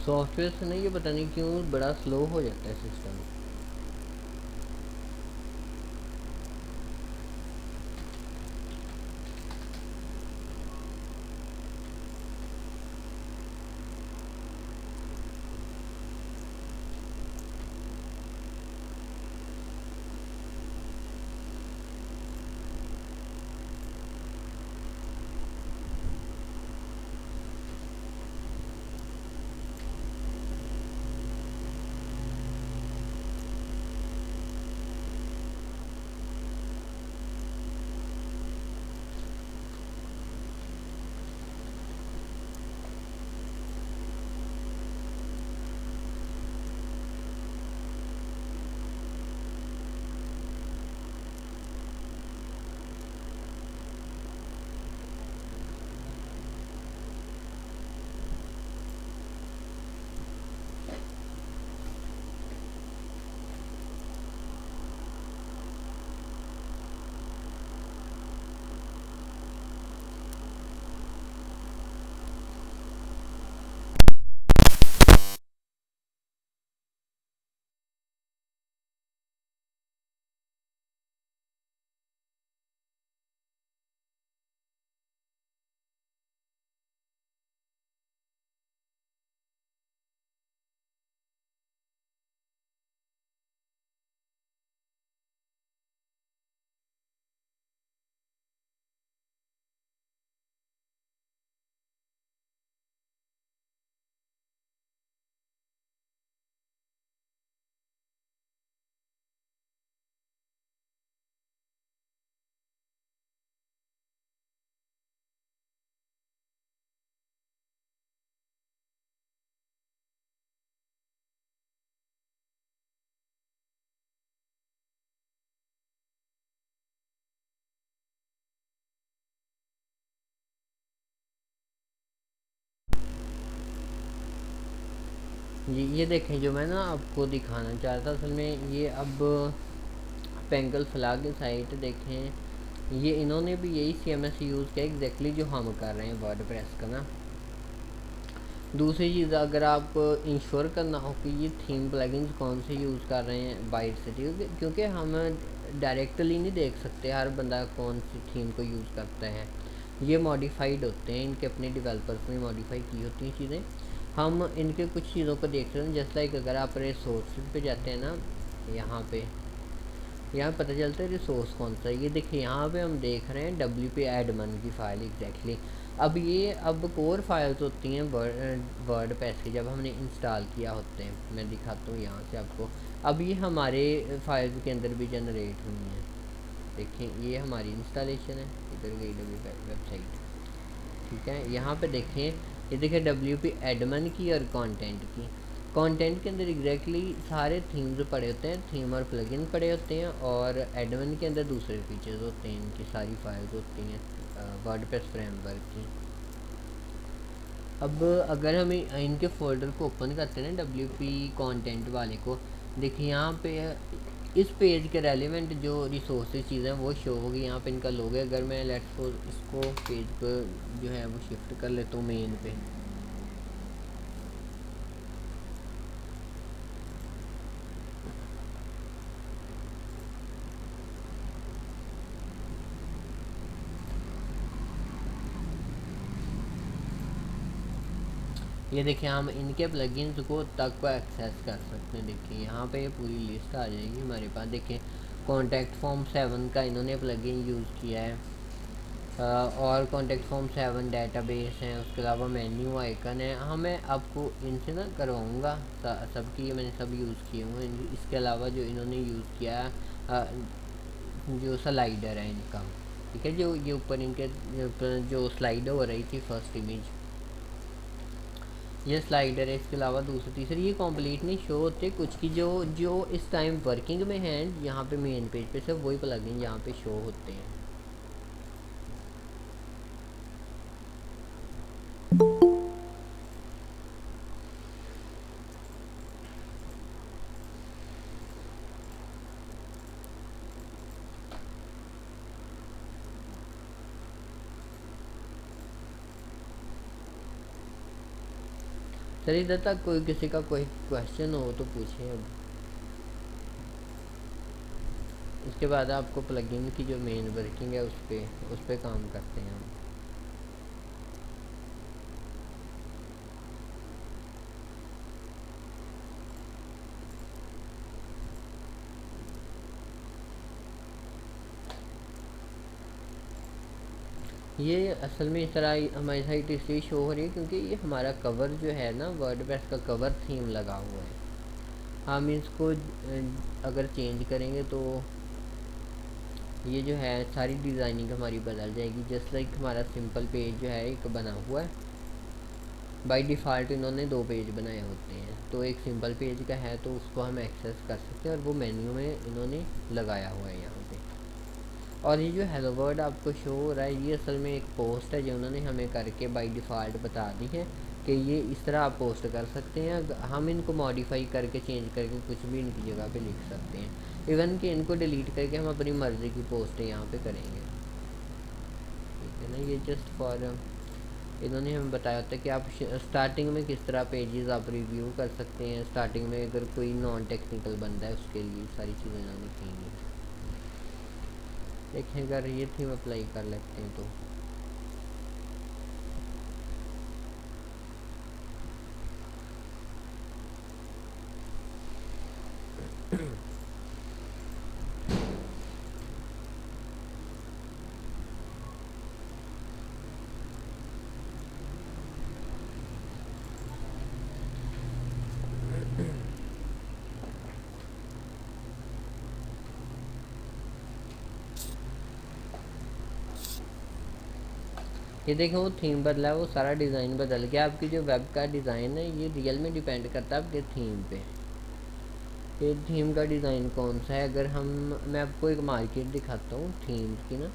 Software से ना ये पता नहीं क्यों बड़ा स्लो हो जाता है सिस्टम। ये देखें, जो मैं ना आपको दिखाना चाह रहा था असल में, ये अब पेंगल फला की साइट देखें, ये इन्होंने भी यही CMS यूज़ किया एग्जैक्टली जो हम कर रहे हैं वर्डप्रेस का ना। दूसरी चीज़, अगर आप इंश्योर करना हो कि ये थीम प्लगइन्स कौन से यूज़ कर रहे हैं बाइट से, क्योंकि हम डायरेक्टली नहीं देख सकते हर बंदा कौन सी थीम को यूज़ करता है। ये मॉडिफाइड होते हैं, इनके अपने डेवलपर्स ने मॉडिफाई की होती हैं चीज़ें। हम इनके कुछ चीज़ों को देख रहे हैं, जैसे लाइक अगर आप रिसोर्स पे जाते हैं ना, यहाँ पता चलता है रिसोर्स कौन सा है। ये देखिए, यहाँ पे हम देख रहे हैं WP एडमन की फ़ाइल एग्जैक्टली। अब कोर फाइल्स होती हैं वर्ड पैस की, जब हमने इंस्टॉल किया होते हैं। मैं दिखाता हूँ यहाँ से आपको। अब ये हमारे फाइल्स के अंदर भी जनरेट हुई हैं। देखें, ये हमारी इंस्टॉलेशन है, इधर गई वेबसाइट। ठीक है, यहाँ पे देखें, ये देखें WP एडमन की और कंटेंट की। कंटेंट के अंदर एग्जैक्टली सारे थीम्स पड़े होते हैं, थीम और प्लगइन पड़े होते हैं, और एडमन के अंदर दूसरे फीचर्स होते हैं, इनकी सारी फाइल्स होती हैं वर्डप्रेस फ्रेमवर्क की। अब अगर हम इनके फोल्डर को ओपन करते हैं ना, WP कंटेंट वाले को, देखिए यहाँ पे इस पेज के रेलिवेंट जो रिसोर्सेज चीज़ें वो शो होगी। यहाँ पे इनका लोगो है। अगर मैं लेट्स सपोज इसको पेज पर जो है वो शिफ्ट कर लेता हूँ मेन पे, ये देखिए हम इनके प्लगइन्स को तक को एक्सेस कर सकते हैं। देखिए यहाँ पे ये पूरी लिस्ट आ जाएगी हमारे पास। देखिए, कॉन्टैक्ट फॉर्म 7 का इन्होंने प्लगइन यूज़ किया है, और कॉन्टैक्ट फॉर्म 7 डेटाबेस हैं। उसके अलावा मेन्यू आइकन है। हाँ, मैं आपको इनसे ना करवाऊँगा सबकी, मैंने सब यूज़ किए हुए हैं। इसके अलावा जो इन्होंने यूज़ किया है, जो स्लाइडर है इनका, ठीक है, जो ये ऊपर इनके जो स्लाइड हो रही थी फर्स्ट इमेज, ये स्लाइडर है। इसके अलावा दूसरी तीसरी ये कंप्लीट नहीं शो होते कुछ की, जो जो इस टाइम वर्किंग में हैं। यहाँ पे मेन पेज पे सिर्फ वही प्लगइन यहाँ पे शो होते हैं। चलिए इधर तक कोई किसी का कोई क्वेश्चन हो तो पूछें अब। उसके बाद आपको प्लगइन की जो मेन वर्किंग है उस पे काम करते हैं हम। ये असल में इस तरह हमारी साइट इसलिए शो हो रही है क्योंकि ये हमारा कवर जो है ना, वर्डप्रेस का कवर थीम लगा हुआ है। हम इसको अगर चेंज करेंगे तो ये जो है सारी डिज़ाइनिंग हमारी बदल जाएगी। जस्ट लाइक हमारा सिंपल पेज जो है एक बना हुआ है, बाय डिफ़ॉल्ट इन्होंने दो पेज बनाए होते हैं। तो एक सिंपल पेज का है तो उसको हम एक्सेस कर सकते हैं, और वो मेन्यू में इन्होंने लगाया हुआ है यहाँ पे। और ये जो हेलो वर्ड आपको शो हो रहा है, ये असल में एक पोस्ट है जो उन्होंने हमें करके बाय डिफ़ॉल्ट बता दी है कि ये इस तरह आप पोस्ट कर सकते हैं। हम इनको मॉडिफाई करके चेंज करके कुछ भी इनकी जगह पे लिख सकते हैं। इवन कि इनको डिलीट करके हम अपनी मर्ज़ी की पोस्टें यहाँ पे करेंगे, ठीक है ना। ये जस्ट फॉर इन्होंने हमें बताया होता है कि आप स्टार्टिंग में किस तरह पेजेस आप रिव्यू कर सकते हैं। स्टार्टिंग में अगर कोई नॉन टेक्निकल बंदा है उसके लिए सारी चीज़ें इन्होंने की हैं। देखें अगर ये थीम अप्लाई कर लेते हैं तो ये देखें वो थीम बदला है, वो सारा डिज़ाइन बदल गया। आपकी जो वेब का डिज़ाइन है ये रियल में डिपेंड करता है आपके थीम पे। ये थीम का डिज़ाइन कौन सा है, अगर हम मैं आपको एक मार्केट दिखाता हूँ थीम्स की ना।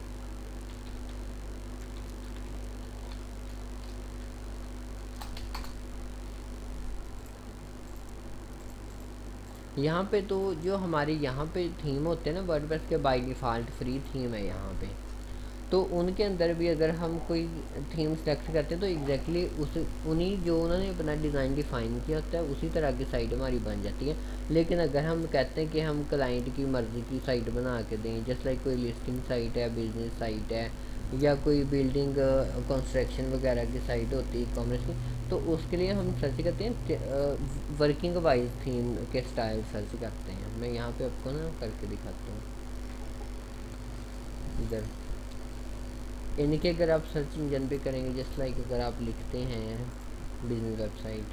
यहाँ पे तो जो हमारे यहाँ पे थीम होते हैं ना वर्डप्रेस के, बाय डिफ़ॉल्ट फ्री थीम है यहाँ पे। तो उनके अंदर भी अगर हम कोई थीम सेलेक्ट करते हैं तो एग्जैक्टली उस उन्हीं जो उन्होंने अपना डिज़ाइन डिफ़ाइन किया होता है उसी तरह की साइट हमारी बन जाती है। लेकिन अगर हम कहते हैं कि हम क्लाइंट की मर्ज़ी की साइट बना के दें, जैसे लाइक कोई लिस्टिंग साइट है, बिजनेस साइट है, या कोई बिल्डिंग कंस्ट्रक्शन वगैरह की साइट होती है कॉमर्स की, तो उसके लिए हम सर्च करते हैं वर्किंग वाइज थीम के स्टाइल सर्च करते हैं। मैं यहाँ पे आपको ना करके दिखाता हूँ इधर। इनके अगर आप सर्च इंजन पे करेंगे, जस्ट लाइक अगर आप लिखते हैं बिजनेस वेबसाइट,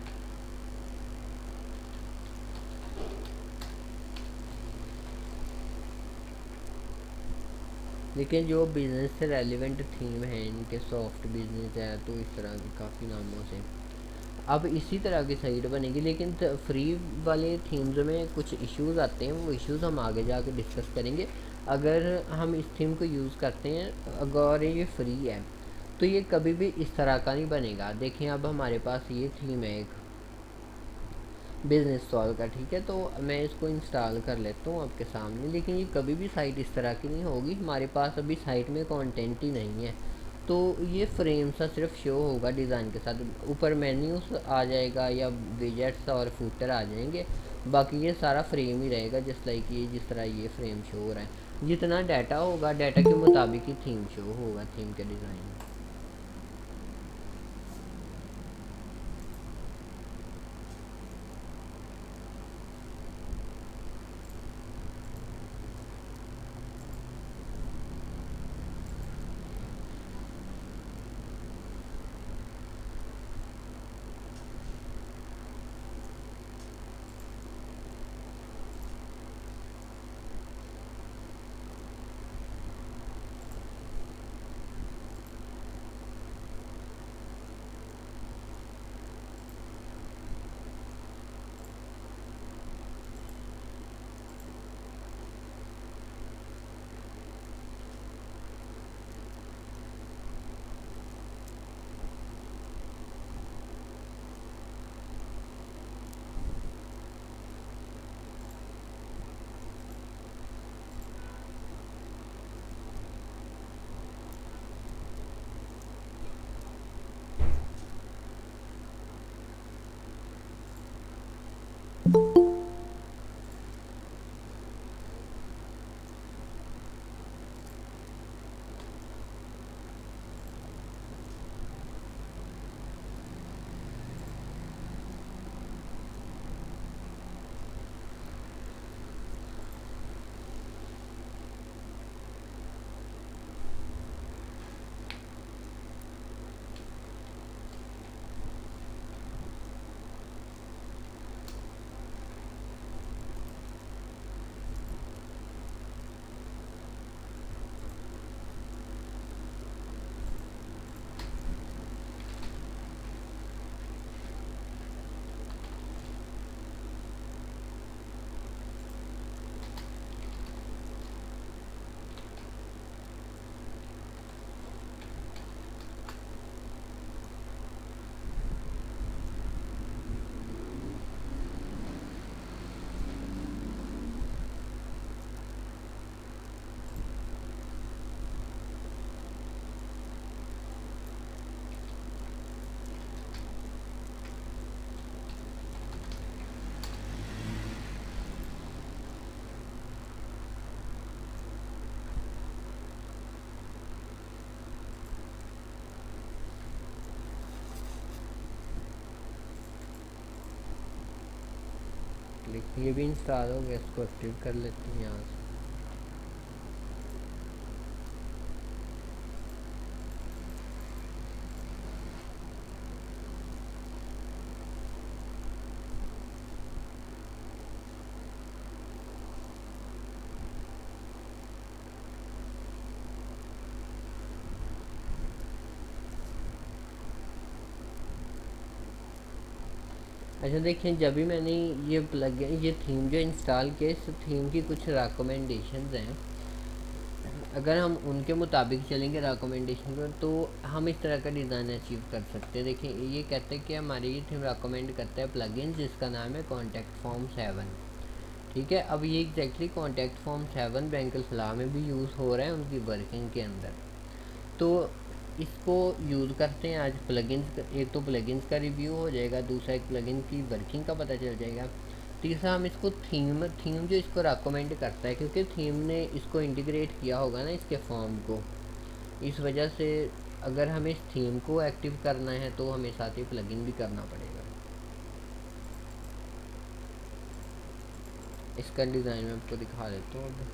लेकिन जो बिज़नेस से रेलिवेंट थीम है इनके, सॉफ्ट बिजनेस है, तो इस तरह के काफ़ी नामों से अब इसी तरह की साइट बनेगी। लेकिन फ्री वाले थीम्स में कुछ इश्यूज आते हैं, वो इश्यूज हम आगे जाके डिस्कस करेंगे। अगर हम इस थीम को यूज़ करते हैं, अगर ये फ्री है तो ये कभी भी इस तरह का नहीं बनेगा। देखें अब हमारे पास ये थीम है एक बिजनेस सॉल्व का, ठीक है। तो मैं इसको इंस्टॉल कर लेता हूँ आपके सामने, लेकिन ये कभी भी साइट इस तरह की नहीं होगी। हमारे पास अभी साइट में कंटेंट ही नहीं है, तो ये फ्रेम सा सिर्फ शो होगा डिज़ाइन के साथ। ऊपर मेन्यूज आ जाएगा या विजेट्स और फूटर आ जाएंगे, बाकी ये सारा फ्रेम ही रहेगा। जस्ट लाइक ये जिस तरह ये फ्रेम शो हो रहा है, जितना डाटा होगा डाटा के मुताबिक ही थीम शो होगा, थीम के डिज़ाइन। डायरेक्टली। ये भी इंस्टॉल हो गया, इसको एक्टिव कर लेते हैं यहाँ से। अच्छा देखिए, जब भी मैंने ये प्लग ये थीम जो इंस्टॉल किया, इस थीम की कुछ रिकमेंडेशंस हैं। अगर हम उनके मुताबिक चलेंगे रिकमेंडेशन पर, तो हम इस तरह का डिज़ाइन अचीव कर सकते हैं। देखिए ये कहते हैं कि हमारी ये थीम रिकमेंड करता है प्लगइन जिसका नाम है कॉन्टैक्ट फॉर्म 7। ठीक है, अब ये एग्जैक्टली कॉन्टैक्ट फॉर्म 7 बैंकलफला में भी यूज़ हो रहा है उनकी वर्किंग के अंदर। तो इसको यूज़ करते हैं आज। प्लगइन्स, एक तो प्लगइन्स का रिव्यू हो जाएगा, दूसरा एक प्लगइन की वर्किंग का पता चल जाएगा, तीसरा हम इसको थीम थीम जो इसको रेकमेंड करता है, क्योंकि थीम ने इसको इंटीग्रेट किया होगा ना इसके फॉर्म को, इस वजह से अगर हमें इस थीम को एक्टिव करना है तो हमें साथ ही प्लगइन भी करना पड़ेगा। इसका डिज़ाइन मैं आपको दिखा देता हूँ अब।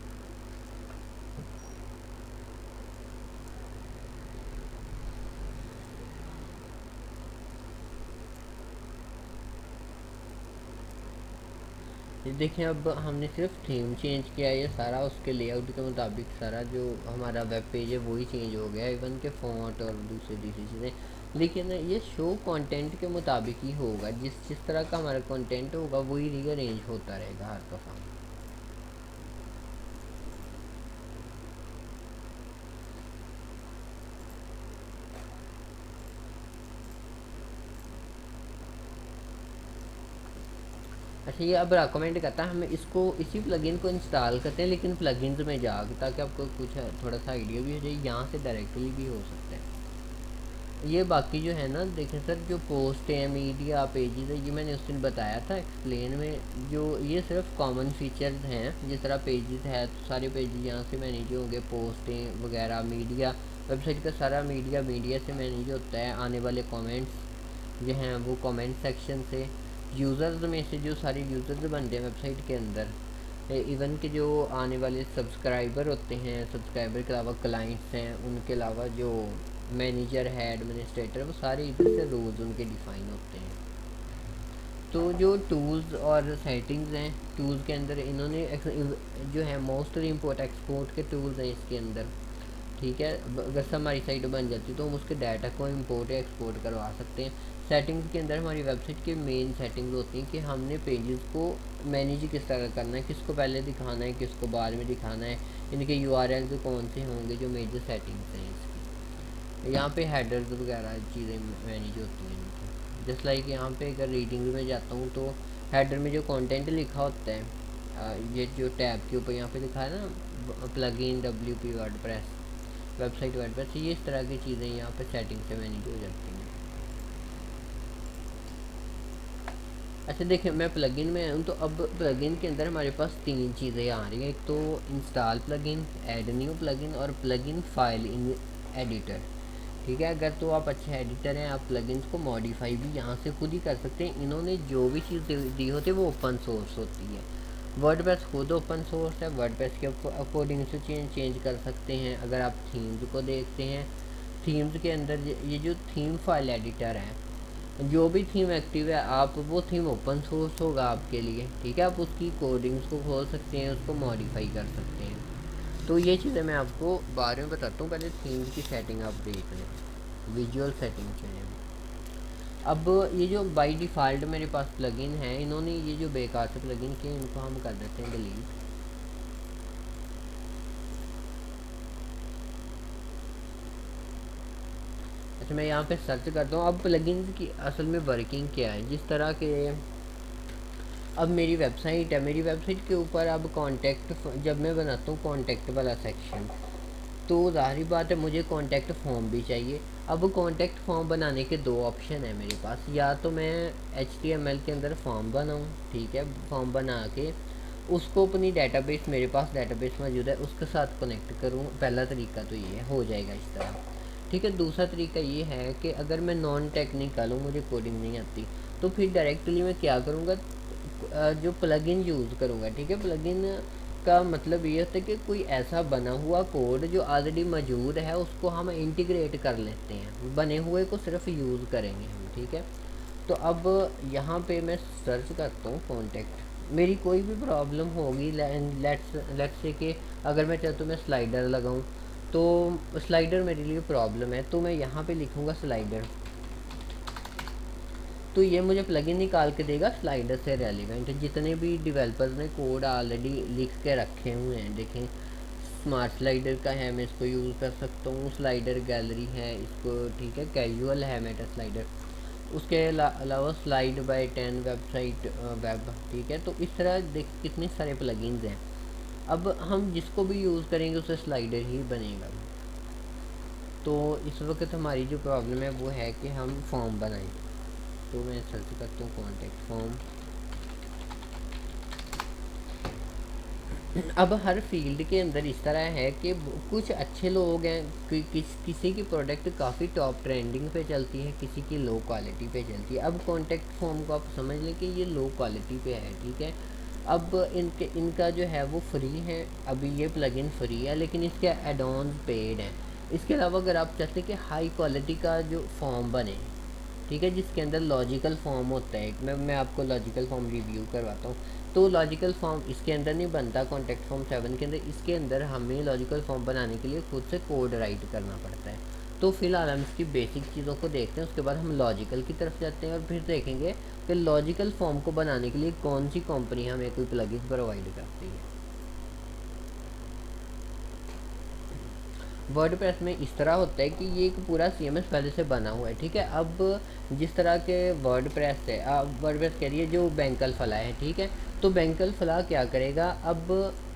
ये देखिए, अब हमने सिर्फ थीम चेंज किया है, ये सारा उसके लेआउट के मुताबिक सारा जो हमारा वेब पेज है वही चेंज हो गया है, इवन के फ़ॉन्ट और दूसरी दूसरी चीज़ें। लेकिन ये शो कंटेंट के मुताबिक ही होगा, जिस जिस तरह का हमारा कंटेंट होगा वही रीअरेंज होता रहेगा हर दफ़ा। अच्छा, ये अब रिकमेंड करता है हम इसको इसी प्लगइन को इंस्टॉल करते हैं, लेकिन प्लगइन्स में जाकर, ताकि आपको कुछ थोड़ा सा आइडिया भी हो जाए, यहाँ से डायरेक्टली भी हो सकता है। ये बाकी जो है ना, देखें सर, जो पोस्ट है, मीडिया पेजेस है, ये मैंने उस दिन बताया था एक्सप्लेन में, जो ये सिर्फ कॉमन फीचर्स हैं। जिस तरह पेजेस है तो सारे पेजेस यहाँ से मैनेज होंगे, पोस्टें वगैरह, मीडिया, वेबसाइट का सारा मीडिया मीडिया से मैनेज होता है। आने वाले कमेंट्स जो हैं वो कमेंट सेक्शन से, यूज़र्स में से जो सारे यूज़र्स बनते हैं वेबसाइट के अंदर, इवन के जो आने वाले सब्सक्राइबर होते हैं, सब्सक्राइबर के अलावा क्लाइंट्स हैं, उनके अलावा जो मैनेजर है, एडमिनिस्ट्रेटर, वो सारे इधर से रोज़ उनके डिफ़ाइन होते हैं। तो जो टूल्स और सेटिंग्स हैं, टूल्स के अंदर इन्होंने जो है मोस्टली इम्पोर्ट एक्सपोर्ट के टूल्स हैं इसके अंदर। ठीक है, अगर हमारी साइट बन जाती है तो हम उसके डाटा को इम्पोर्ट या एक्सपोर्ट करवा सकते हैं। सेटिंग्स के अंदर हमारी वेबसाइट की मेन सेटिंग्स होती हैं कि हमने पेजेस को मैनेज किस तरह करना है, किसको पहले दिखाना है, किसको बाद में दिखाना है, इनके यूआरएल कौन से होंगे, जो मेजर सेटिंग्स हैं इसकी। यहाँ पे हेडर्स वगैरह चीज़ें मैनेज होती हैं इनकी। जस्ट लाइक यहाँ पे अगर रीडिंग में जाता हूँ तो हेडर में जो कंटेंट लिखा होता है, ये जो टैब के ऊपर यहाँ पे लिखा है ना, plugin WP WordPress, website WordPress, ये इस तरह की चीज़ें यहाँ पे सेटिंग से मैनेज हो जाती हैं। अच्छा देखिए, मैं प्लगइन में हूँ, तो अब प्लगइन के अंदर हमारे पास तीन चीज़ें आ रही हैं। एक तो install plugin, add new plugin और प्लगइन फाइल इन एडिटर। ठीक है, अगर तो आप अच्छे एडिटर हैं, आप प्लगइन्स को मॉडिफाई भी यहाँ से खुद ही कर सकते हैं। इन्होंने जो भी चीज़ दी होती है वो ओपन सोर्स होती है। वर्डप्रेस खुद ओपन सोर्स है, वर्डप्रेस के अकॉर्डिंग से चेंज कर सकते हैं। अगर आप थीम्स को देखते हैं, थीम्स के अंदर ये जो थीम फाइल एडिटर है, जो भी थीम एक्टिव है, आप वो थीम ओपन सोर्स होगा आपके लिए। ठीक है, आप उसकी कोडिंग्स को खोल सकते हैं, उसको मॉडिफाई कर सकते हैं। तो ये चीज़ें मैं आपको बारे में बताता हूँ, पहले थीम की सेटिंग आप देख लें, विजुअल सेटिंग चाहिए। अब ये जो बाय डिफ़ॉल्ट मेरे पास प्लगइन है, इन्होंने ये जो बेकार से प्लगइन किए, इनको हम कर देते हैं डिलीट। अच्छा, मैं यहाँ पे सर्च करता हूँ। अब प्लगइन्स की असल में वर्किंग क्या है, जिस तरह के अब मेरी वेबसाइट है, मेरी वेबसाइट के ऊपर अब कॉन्टैक्ट, जब मैं बनाता हूँ कॉन्टैक्ट वाला सेक्शन, तो ज़ाहिर बात है मुझे कॉन्टैक्ट फॉर्म भी चाहिए। अब कॉन्टैक्ट फॉर्म बनाने के दो ऑप्शन है मेरे पास, या तो मैं HTML के अंदर फॉर्म बनाऊँ, ठीक है, फॉर्म बना के उसको अपनी डेटाबेस, मेरे पास डेटाबेस मौजूद है, उसके साथ कनेक्ट करूँ। पहला तरीका तो ये हो जाएगा इस तरह। ठीक है, दूसरा तरीका ये है कि अगर मैं नॉन टेक्निकल हूँ, मुझे कोडिंग नहीं आती, तो फिर डायरेक्टली मैं क्या करूँगा, जो प्लगइन यूज़ करूँगा, ठीक है। प्लगइन का मतलब ये होता है कि कोई ऐसा बना हुआ कोड जो ऑलरेडी मौजूद है उसको हम इंटीग्रेट कर लेते हैं, बने हुए को सिर्फ यूज़ करेंगे हम, ठीक है। तो अब यहाँ पे मैं सर्च करता हूँ कॉन्टेक्ट, मेरी कोई भी प्रॉब्लम होगी, लेट्स से कि अगर मैं चाहता हूँ मैं स्लाइडर लगाऊँ, तो स्लाइडर मेरे लिए प्रॉब्लम है, तो मैं यहाँ पे लिखूँगा स्लाइडर, तो ये मुझे प्लगइन निकाल के देगा स्लाइडर से रेलिवेंट जितने भी डेवलपर्स ने कोड ऑलरेडी लिख के रखे हुए हैं। देखें, स्मार्ट स्लाइडर का है, मैं इसको यूज़ कर सकता हूँ, स्लाइडर गैलरी है इसको, ठीक है, कैजुअल है मेटा स्लाइडर, उसके अलावा स्लाइड बाय 10 वेबसाइट वेब, ठीक है। तो इस तरह देख कितने सारे प्लगइन्स हैं। अब हम जिसको भी यूज़ करेंगे उसे स्लाइडर ही बनेगा। तो इस वक्त हमारी जो प्रॉब्लम है वो है कि हम फॉर्म बनाएं, तो मैं सर्च करता हूँ कॉन्टेक्ट फॉर्म। अब हर फील्ड के अंदर इस तरह है कि कुछ अच्छे लोग हैं किसी की प्रोडक्ट काफ़ी टॉप ट्रेंडिंग पे चलती है, किसी की लो क्वालिटी पे चलती है। अब कॉन्टेक्ट फॉर्म को आप समझ लें कि ये लो क्वालिटी पे है, ठीक है। अब इनका जो है वो फ्री है, अभी ये प्लगइन फ्री है, लेकिन इसके एड ऑन पेड हैं। इसके अलावा अगर आप चाहते हैं कि हाई क्वालिटी का जो फॉर्म बने, ठीक है, जिसके अंदर लॉजिकल फॉर्म होता है, मैं आपको लॉजिकल फॉर्म रिव्यू करवाता हूँ। तो लॉजिकल फॉर्म इसके अंदर नहीं बनता, कॉन्टेक्ट फॉर्म 7 के अंदर। इसके अंदर हमें लॉजिकल फॉर्म बनाने के लिए खुद से कोड राइट करना पड़ता है। तो फिलहाल हम इसकी बेसिक चीज़ों को देखते हैं, उसके बाद हम लॉजिकल की तरफ जाते हैं और फिर देखेंगे कि लॉजिकल फॉर्म को बनाने के लिए कौन सी कंपनी हमें कोई प्लगइन प्रोवाइड करती है। वर्डप्रेस में इस तरह होता है कि ये एक पूरा CMS पहले से बना हुआ है, ठीक है। अब जिस तरह के वर्डप्रेस है, वर्डप्रेस कह रही है जो बैंकल फला है, ठीक है। तो बैंकल फला क्या करेगा, अब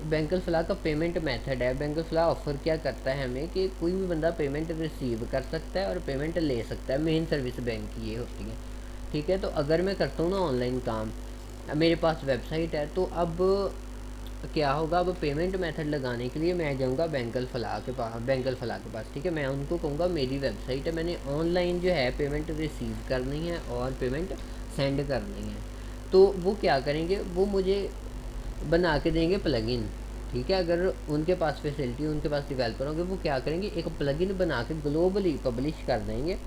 बैंकल फला का पेमेंट मेथड है, बैंकल फला ऑफर क्या करता है हमें कि कोई भी बंदा पेमेंट रिसीव कर सकता है और पेमेंट ले सकता है, मेन सर्विस बैंक की ये होती है, ठीक है। तो अगर मैं करता हूँ ना ऑनलाइन काम, मेरे पास वेबसाइट है, तो अब क्या होगा, अब पेमेंट मेथड लगाने के लिए मैं जाऊँगा बैंकल फला के पास, ठीक है। मैं उनको कहूँगा मेरी वेबसाइट है, मैंने ऑनलाइन जो है पेमेंट रिसीव करनी है और पेमेंट सेंड करनी है। तो वो क्या करेंगे, वो मुझे बना के देंगे प्लगइन, ठीक है। अगर उनके पास फैसिलिटी, उनके पास डेवलपर होंगे, वो क्या करेंगे, एक प्लगइन बना के ग्लोबली पब्लिश कर देंगे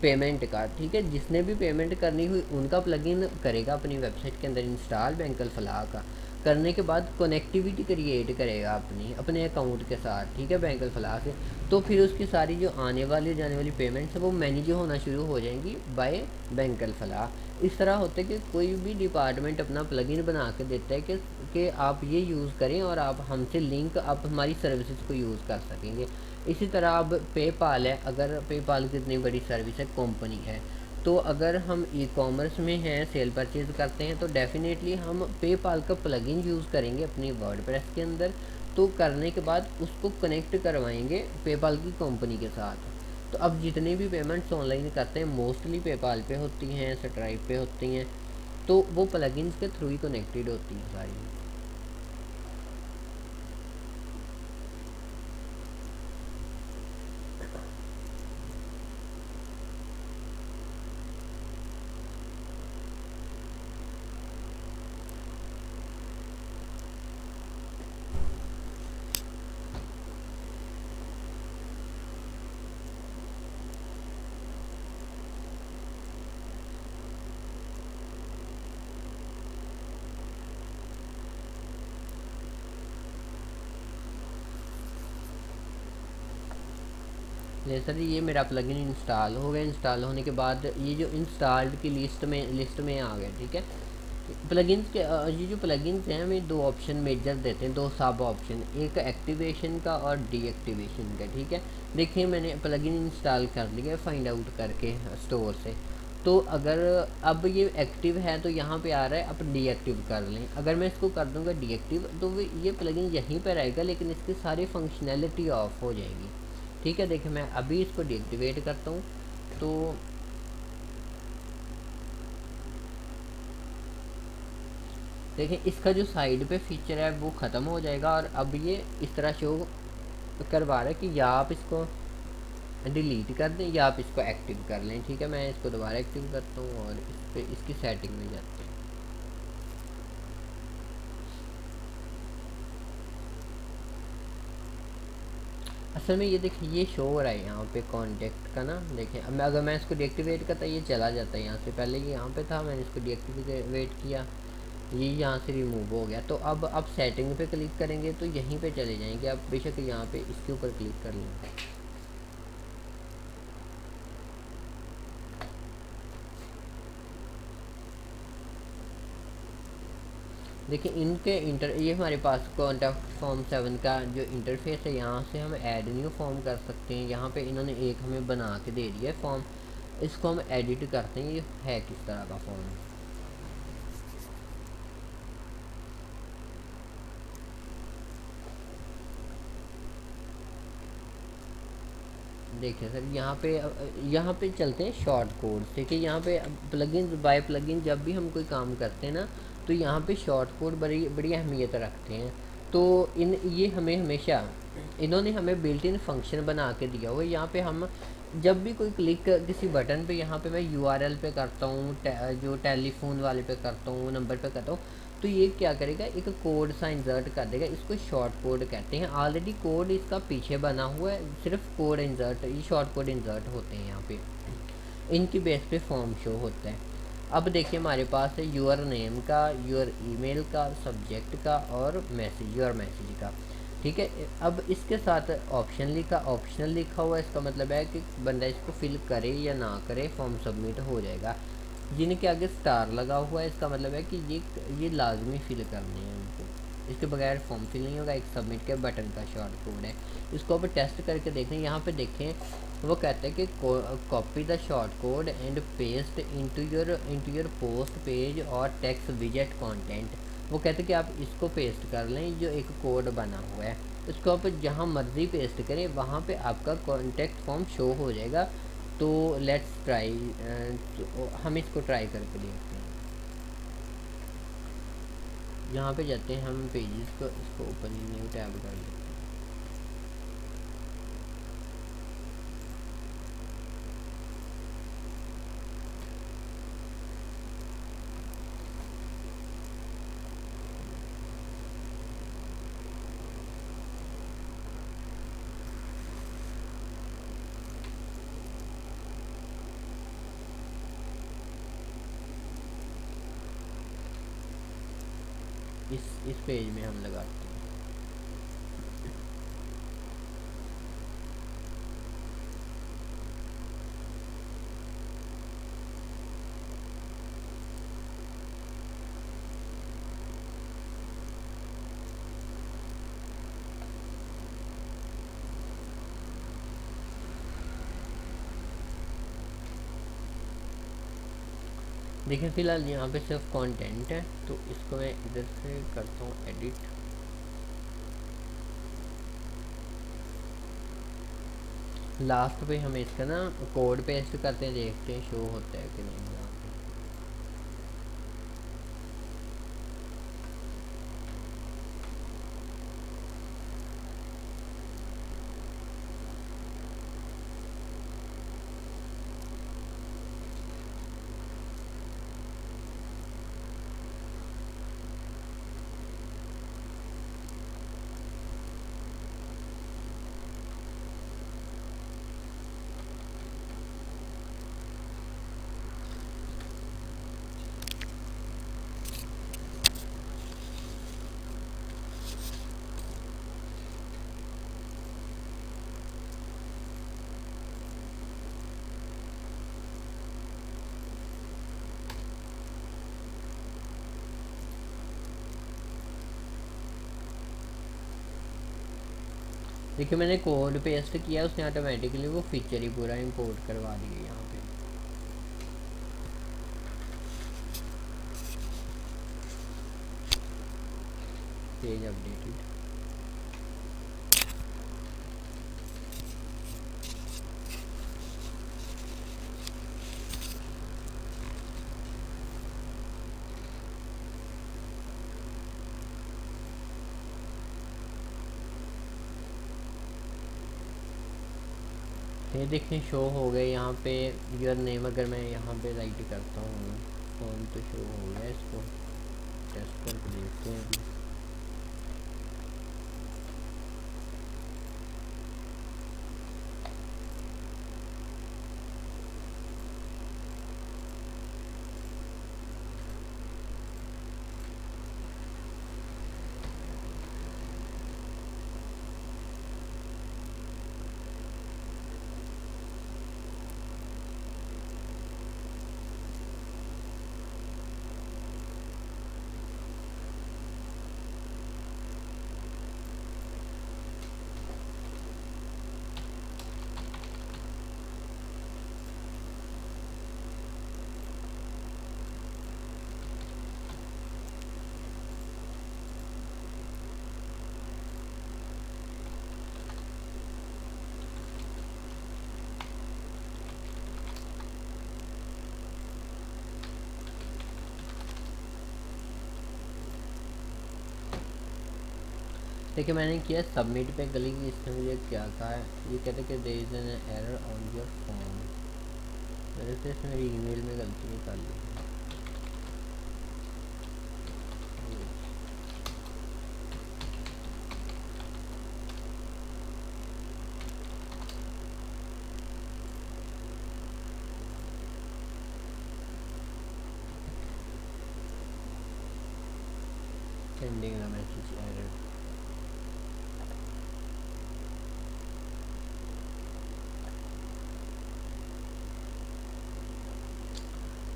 पेमेंट का, ठीक है। जिसने भी पेमेंट करनी हुई उनका प्लगइन करेगा अपनी वेबसाइट के अंदर इंस्टॉल बैंकल फलाह का, करने के बाद कनेक्टिविटी क्रिएट करेगा अपने अकाउंट के साथ, ठीक है, बैंकल फलाह से। तो फिर उसकी सारी जो आने वाली जाने वाली पेमेंट्स है वो मैनेज होना शुरू हो जाएंगी बाय बैंकल फलाह। इस तरह होता है कि कोई भी डिपार्टमेंट अपना प्लगइन बना के देता है कि आप ये यूज़ करें और आप हमसे लिंक, आप हमारी सर्विसेज को यूज़ कर सकेंगे। इसी तरह अब पेपाल है, अगर पेपाल कितनी बड़ी सर्विस है, कंपनी है, तो अगर हम ई कॉमर्स में हैं, सेल परचेज करते हैं, तो डेफिनेटली हम पेपाल का प्लगइन यूज़ करेंगे अपनी वर्डप्रेस के अंदर। तो करने के बाद उसको कनेक्ट करवाएंगे पेपाल की कंपनी के साथ। तो अब जितने भी पेमेंट्स ऑनलाइन करते हैं मोस्टली पेपाल पे होती हैं, स्ट्राइप पे होती हैं, तो वो प्लगइन्स के थ्रू ही कनेक्टेड होती हैं सारी। जैसा कि ये मेरा प्लगइन इंस्टॉल हो गया, इंस्टॉल होने के बाद ये जो इंस्टॉल्ड की लिस्ट में आ गया, ठीक है। प्लगइन्स के ये जो प्लगइन्स हैं हमें दो ऑप्शन मेजर देते हैं, दो सब ऑप्शन, एक एक्टिवेशन का और डीएक्टिवेशन का, ठीक है। देखिए मैंने प्लगइन इंस्टॉल कर लिया फाइंड आउट करके स्टोर से, तो अगर अब ये एक्टिव है तो यहाँ पे आ रहा है अब डीएक्टिव कर लें। अगर मैं इसको कर दूंगा डीएक्टिव तो ये प्लगइन यहीं पर रहेगा, लेकिन इसकी सारी फंक्शनैलिटी ऑफ हो जाएगी, ठीक है। देखिए मैं अभी इसको डीएक्टिवेट करता हूँ, तो देखिए इसका जो साइड पे फीचर है वो ख़त्म हो जाएगा और अब ये इस तरह शो करवा रहा है कि या आप इसको डिलीट कर दें या आप इसको एक्टिव कर लें, ठीक है। मैं इसको दोबारा एक्टिव करता हूँ और इस पर इसकी सेटिंग में जाते हैं। असल में ये देखिए ये शो हो रहा है यहाँ पे कॉन्टेक्ट का ना, देखिए अब अगर मैं इसको डीएक्टिवेट करता ये चला जाता है यहाँ से, पहले ये यहाँ पे था, मैंने इसको डीएक्टिवेट किया, ये यहाँ से रिमूव हो गया। तो अब आप सेटिंग पे क्लिक करेंगे तो यहीं पे चले जाएंगे, आप बेशक यहाँ पे इसके ऊपर क्लिक कर लेंगे। देखिए इनके ये हमारे पास कॉन्टैक्ट फॉर्म 7 का जो इंटरफेस है, यहाँ से हम ऐड न्यू फॉर्म कर सकते हैं। यहाँ पे इन्होंने एक हमें बना के दे दिया है फॉर्म, इसको हम एडिट करते हैं, ये है किस तरह का फॉर्म। देखिए सर यहाँ पे चलते हैं शॉर्ट कोड से कि यहाँ पे प्लगइन बाय प्लगइन जब भी हम कोई काम करते हैं ना, तो यहाँ पे शॉर्ट कोड बड़ी बड़ी अहमियत रखते हैं। तो इन ये हमें हमेशा इन्होंने हमें बिल्ट इन फंक्शन बना के दिया हुआ है। यहाँ पे हम जब भी कोई क्लिक किसी बटन पे, यहाँ पे मैं यूआरएल पे करता हूँ, जो टेलीफोन वाले पे करता हूँ, नंबर पे करता हूँ, तो ये क्या करेगा, एक कोड सा इंसर्ट कर देगा, इसको शॉर्ट कोड कहते हैं। ऑलरेडी कोड इसका पीछे बना हुआ है, सिर्फ कोड इंसर्ट, ये शॉर्ट कोड इंसर्ट होते हैं यहाँ पे, इनकी बेस पे फॉर्म शो होता है। अब देखिए हमारे पास है योर नेम का, योर ईमेल का, सब्जेक्ट का और मैसेज, योर मैसेज का। ठीक है, अब इसके साथ ऑप्शनल लिखा हुआ है, इसका मतलब है कि बंदा इसको फिल करे या ना करे फॉर्म सबमिट हो जाएगा। जिनके आगे स्टार लगा हुआ है, इसका मतलब है कि ये लाजमी फिल करने हैं उनको, इसके बगैर फॉर्म फिल नहीं होगा। एक सबमिट के बटन का शॉर्ट कोड है, इसको अब टेस्ट करके देखें। यहाँ पे देखें वो कहते हैं कि copy the short code and paste into your post page और टेक्स्ट विजेट कंटेंट। वो कहते हैं कि आप इसको पेस्ट कर लें, जो एक कोड बना हुआ है, इसको आप जहाँ मर्जी पेस्ट करें, वहाँ पे आपका कॉन्टेक्ट फॉर्म शो हो जाएगा। तो लेट्स ट्राई, हम इसको ट्राई करके देखते हैं। यहाँ पे जाते हैं हम पेजेस को, इसको ओपन न्यू टैब कर लेते हैं। इस पेज में हम लगाते हैं। देखिए फिलहाल यहाँ पे सिर्फ कंटेंट है, तो इसको मैं इधर से करता हूँ एडिट। लास्ट पे हम इसका ना कोड पेस्ट करते हैं, देखते हैं शो होता है कि नहीं यहाँ पे। देखिए मैंने कोड पेस्ट किया, उसने ऑटोमेटिकली वो फीचर ही पूरा इंपोर्ट करवा दिया यहाँ पे। Page updated. ये देखिए शो हो गए यहाँ पे योर नेम। अगर मैं यहाँ पे राइट करता हूँ फॉर्म तो शो हो गया, इसको टेस्ट करके देखते हैं अभी। देखिए मैंने किया सबमिट पे क्लिक, इसने मुझे क्या कहा है, ये कहते कि there is an error on your form. मेरे से इसने मेरी ईमेल में गलती निकाल ली। Sending the message error.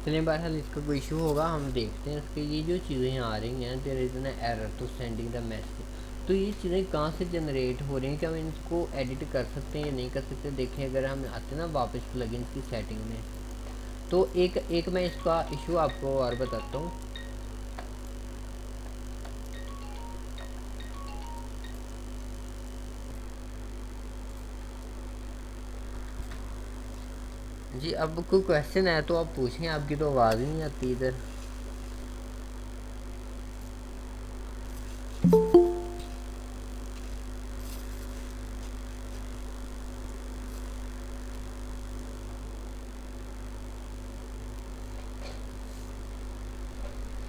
चलिए बहरहाल इसका कोई इशू होगा, हम देखते हैं इसके। ये जो चीज़ें आ रही हैं there is an error to sending the message, तो ये चीज़ें कहाँ से जनरेट हो रही हैं, क्या हम इनको एडिट कर सकते हैं या नहीं कर सकते। देखें अगर हम आते हैं ना वापस प्लगइन्स की सेटिंग में, तो एक मैं इसका इशू आपको और बताता हूँ। जी अब कोई क्वेश्चन है तो आप पूछें, आपकी तो आवाज़ ही नहीं आती इधर।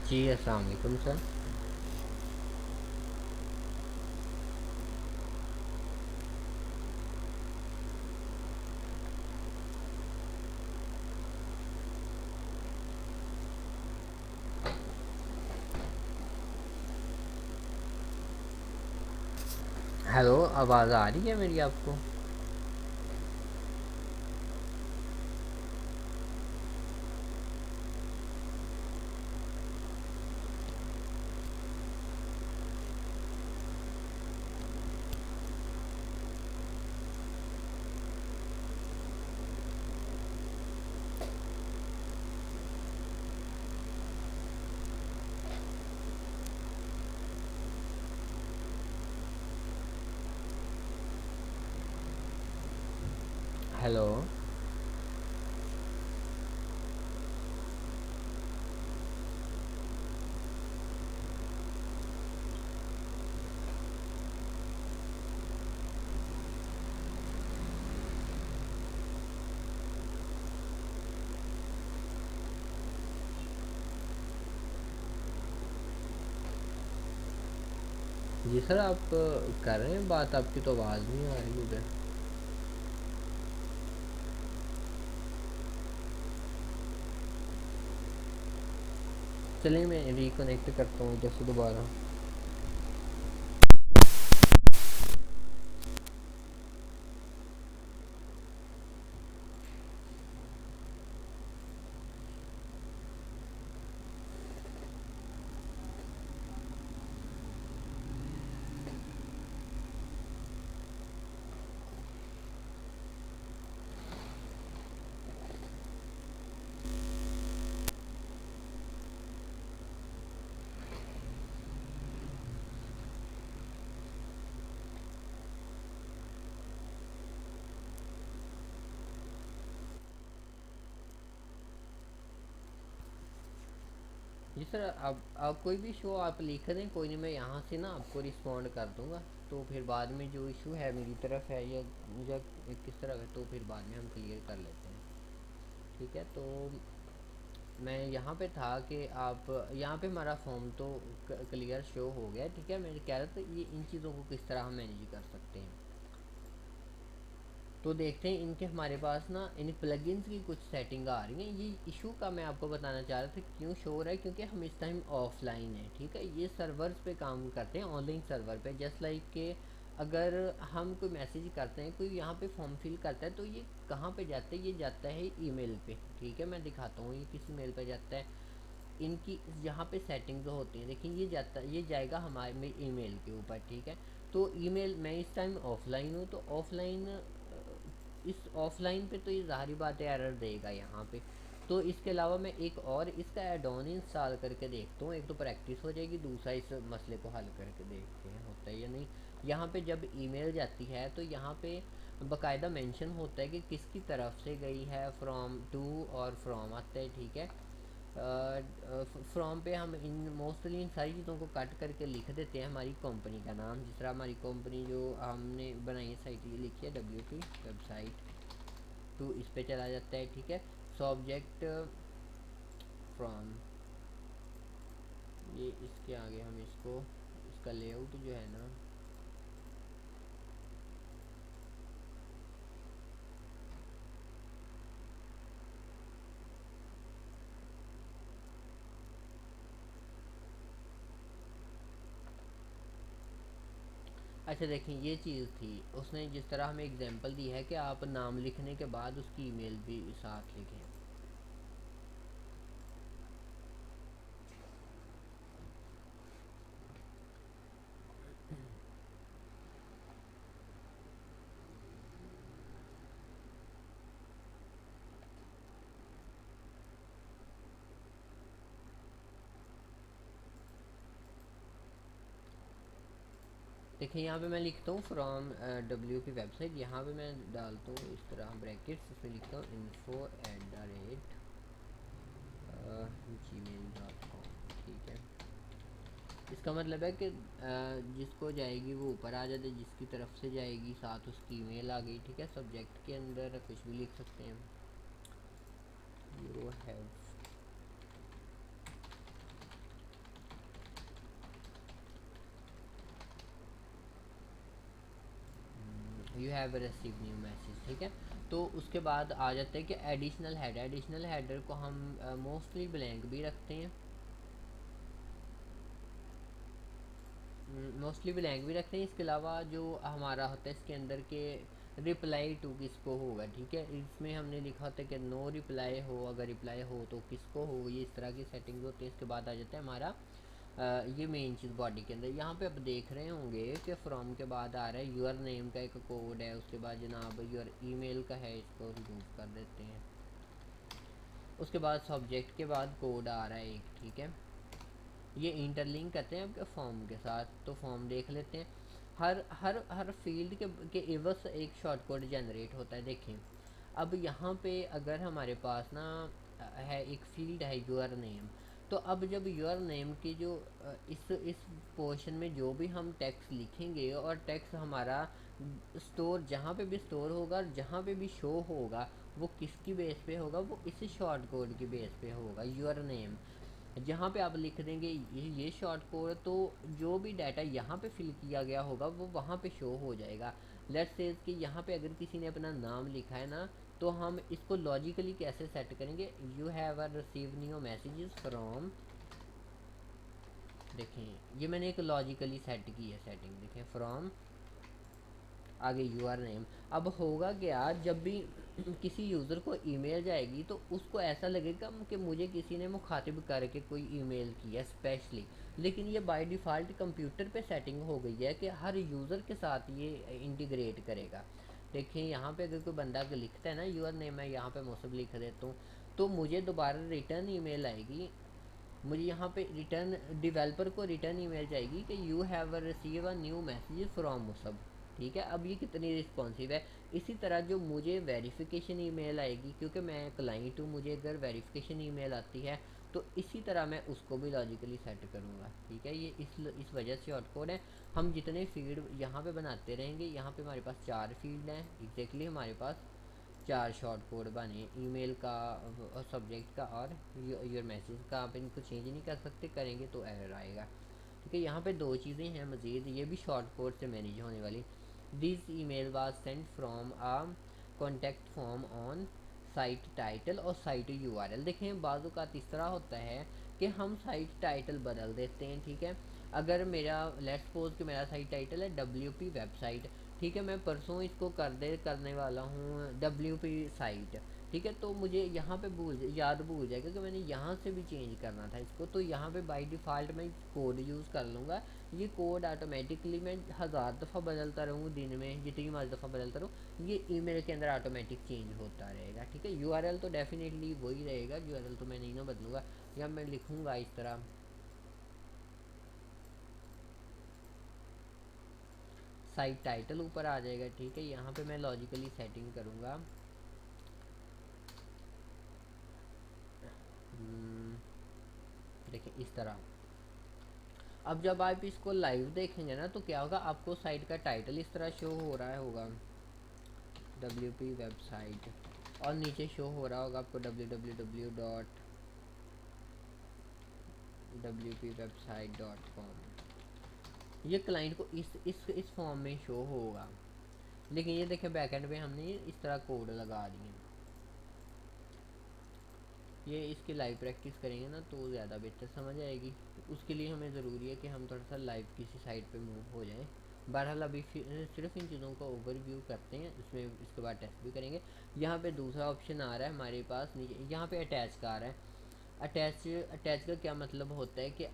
जी अस्सलाम वालेकुम सर। हेलो, आवाज़ आ रही है मेरी आपको? हेलो। जी सर, आप कर रहे हैं बात, आपकी तो आवाज़ नहीं आ रही उधर। चलिए मैं रिकनेक्ट करता हूँ इधर से दोबारा। जी सर, आप कोई भी शो आप लिख दें, कोई नहीं, मैं यहाँ से ना आपको रिस्पॉन्ड कर दूँगा। तो फिर बाद में जो इशू है मेरी तरफ है या किस तरह है, तो फिर बाद में हम क्लियर कर लेते हैं। ठीक है, तो मैं यहाँ पे था कि आप यहाँ पे हमारा फॉर्म तो क्लियर शो हो गया। ठीक है, मैं कह रहा था ये इन चीज़ों को किस तरह हम मैनेज कर सकते हैं। तो देखते हैं इनके हमारे पास ना इन प्लगइन्स की कुछ सेटिंग आ रही हैं। ये इशू का मैं आपको बताना चाह रहा था क्यों शो हो रहा है, क्योंकि हम इस टाइम ऑफलाइन है। ठीक है, ये सर्वर्स पे काम करते हैं, ऑनलाइन सर्वर पे। जस्ट लाइक के अगर हम कोई मैसेज करते हैं, कोई यहाँ पे फॉर्म फिल करता है, तो ये कहाँ पे जाता है, ये जाता है ईमेल पे। ठीक है, मैं दिखाता हूँ ये किस मेल पे जाता है। इनकी यहाँ पे सेटिंग जो होती है, देखिए ये जाता, ये जाएगा हमारे ईमेल के ऊपर। ठीक है, तो ईमेल, मैं इस टाइम ऑफलाइन हूँ, तो ऑफलाइन इस ऑफलाइन पे तो ये ज़ाहिर बात है एरर देगा यहाँ पे। तो इसके अलावा मैं एक और इसका एड ऑन इंस्टॉल करके देखता हूँ, एक तो प्रैक्टिस हो जाएगी, दूसरा इस मसले को हल करके देखते हैं होता है या नहीं। यहाँ पे जब ईमेल जाती है तो यहाँ पे बाकायदा मेंशन होता है कि किसकी तरफ से गई है, फ्रॉम टू और फ्रॉम आता है। ठीक है, फ्रॉम पे हम इन मोस्टली इन सारी चीज़ों को कट करके लिख देते हैं हमारी कंपनी का नाम। जिस तरह हमारी कंपनी जो हमने बनाई है साइट ये लिखी है WP वेबसाइट टू, इस पे चला जाता है, ठीक है। सब्जेक्ट फ्रॉम, ये इसके आगे हम इसको, इसका लेआउट जो है ना, अच्छा देखें ये चीज़ थी, उसने जिस तरह हमें एग्जांपल दी है कि आप नाम लिखने के बाद उसकी ईमेल भी साथ लिखें। देखिए यहाँ पे मैं लिखता हूँ फ्रॉम WP वेबसाइट, यहाँ पे मैं डालता हूँ इस तरह ब्रैकेट्स, उसमें लिखता हूँ info@gmail.com, ठीक है। इसका मतलब है कि जिसको जाएगी वो ऊपर आ जाते, जिसकी तरफ से जाएगी साथ उसकी ईमेल आ गई, ठीक है। सब्जेक्ट के अंदर कुछ भी लिख सकते हैं, you have you have receive new message, ठीक है। तो उसके बाद आ जाता है कि एडिशनल हेडर, एडिशनल हेडर को हम मोस्टली ब्लैंक भी रखते हैं, मोस्टली ब्लैंक भी रखते हैं। इसके अलावा जो हमारा होता है इसके अंदर के रिप्लाई टू किसको होगा, ठीक है। इसमें हमने लिखा होता है कि नो रिप्लाई हो, अगर रिप्लाई हो तो किसको हो, ये इस तरह की सेटिंग होती है। इसके बाद आ जाता है हमारा ये मेन चीज़ बॉडी के अंदर। यहाँ पे आप देख रहे होंगे कि फ्रॉम के बाद आ रहा है यूर नेम का एक कोड है, उसके बाद जनाब यूर ईमेल का है, इसको रिमूव कर देते हैं। उसके बाद सब्जेक्ट के बाद कोड आ रहा है एक, ठीक है। ये इंटरलिंक करते हैं आपके फॉर्म के साथ, तो फॉर्म देख लेते हैं। हर हर हर फील्ड के एवज एक शॉर्ट कोड जनरेट होता है। देखें अब यहाँ पे अगर हमारे पास ना है एक फील्ड है यूर नेम, तो अब जब यूर नेम की जो इस पोर्शन में जो भी हम टेक्स्ट लिखेंगे और टेक्स्ट हमारा स्टोर जहाँ पे भी स्टोर होगा और जहाँ पे भी शो होगा वो किसकी बेस पे होगा, वो इसी शॉर्ट कोड की बेस पे होगा यूर नेम। जहाँ पे आप लिख देंगे ये शॉर्ट कोड, तो जो भी डाटा यहाँ पे फिल किया गया होगा वो वहाँ पे शो हो जाएगा। लेट्स से कि यहाँ पे अगर किसी ने अपना नाम लिखा है ना, तो हम इसको लॉजिकली कैसे सेट करेंगे, you have receive new messages from, देखें ये मैंने एक लॉजिकली सेट की है सेटिंग, देखें फ्रॉम आगे यूआर नेम। अब होगा क्या, जब भी किसी यूज़र को ईमेल जाएगी तो उसको ऐसा लगेगा कि मुझे किसी ने मुखातिब करके कोई ईमेल किया स्पेशली, लेकिन ये बाय डिफ़ॉल्ट कंप्यूटर पे सेटिंग हो गई है कि हर यूज़र के साथ ये इंटीग्रेट करेगा। देखिए यहाँ पे अगर कोई बंदा लिखता है ना यूआर नेम, मैं यहाँ पे मौसम लिख देता हूँ, तो मुझे दोबारा रिटर्न ईमेल आएगी। मुझे यहाँ पे रिटर्न डेवलपर को रिटर्न ईमेल जाएगी कि you have receive a new message from Musab, ठीक है। अब ये कितनी रिस्पॉन्सिव है। इसी तरह जो मुझे वेरिफिकेशन ईमेल आएगी, क्योंकि मैं क्लाइंट हूँ, मुझे अगर वेरिफिकेशन ईमेल आती है तो इसी तरह मैं उसको भी लॉजिकली सेट करूँगा, ठीक है। ये इस वजह से शॉर्ट कोड है। हम जितने फील्ड यहाँ पे बनाते रहेंगे, यहाँ पे हमारे पास 4 फील्ड हैं एग्जैक्टली, हमारे पास 4 शॉर्ट कोड बने, ईमेल का, सब्जेक्ट का और योर मैसेज का। आप इनको चेंज नहीं कर सकते, करेंगे तो एरर आएगा, ठीक है। यहाँ पे 2 चीज़ें हैं मज़ीद, ये भी शॉर्ट कोड से मैनेज होने वाली। This email was sent from a contact form on site title और साइट यूआरएल। देखें बाज़ का इस तरह होता है कि हम साइट टाइटल बदल देते हैं, ठीक है। अगर मेरा लेट्स सपोज कि मेरा साइट टाइटल है WP वेबसाइट, ठीक है, मैं परसों इसको करने वाला हूँ WP साइट, ठीक है। तो मुझे यहाँ पे याद भूल जाएगा कि मैंने यहाँ से भी चेंज करना था इसको, तो यहाँ पे बाय डिफ़ॉल्ट मैं कोड यूज़ कर लूँगा। ये कोड ऑटोमेटिकली मैं 1000 दफ़ा बदलता रहूँ दिन में, जितनी मर्ज़ी दफ़ा बदलता रहूँ, ये ईमेल के अंदर ऑटोमेटिक चेंज होता रहेगा, ठीक है। यूआरएल तो डेफिनेटली वही रहेगा, यूआरएल तो मैं नहीं ना बदलूँगा, या मैं लिखूँगा इस तरह साइट टाइटल ऊपर आ जाएगा, ठीक है। यहाँ पे मैं लॉजिकली सेटिंग करूँगा, देखें इस तरह। अब जब आप इसको लाइव देखेंगे ना तो क्या होगा, आपको साइट का टाइटल इस तरह शो हो रहा होगा WP वेबसाइट, और नीचे शो हो रहा होगा आपको www.wpwebsite.com। ये क्लाइंट को इस फॉर्म में शो होगा। लेकिन ये देखें बैकएंड पे हमने इस तरह कोड लगा दिए। ये इसकी लाइव प्रैक्टिस करेंगे ना तो ज़्यादा बेहतर समझ आएगी। उसके लिए हमें ज़रूरी है कि हम थोड़ा सा लाइव किसी साइट पे मूव हो जाएं। बहरहाल अभी सिर्फ इन चीज़ों का ओवरव्यू करते हैं, इसमें इसके बाद टेस्ट भी करेंगे। यहाँ पे दूसरा ऑप्शन आ रहा है हमारे पास नीचे, यहाँ पे अटैच का आ रहा है। अटैच का क्या मतलब होता है कि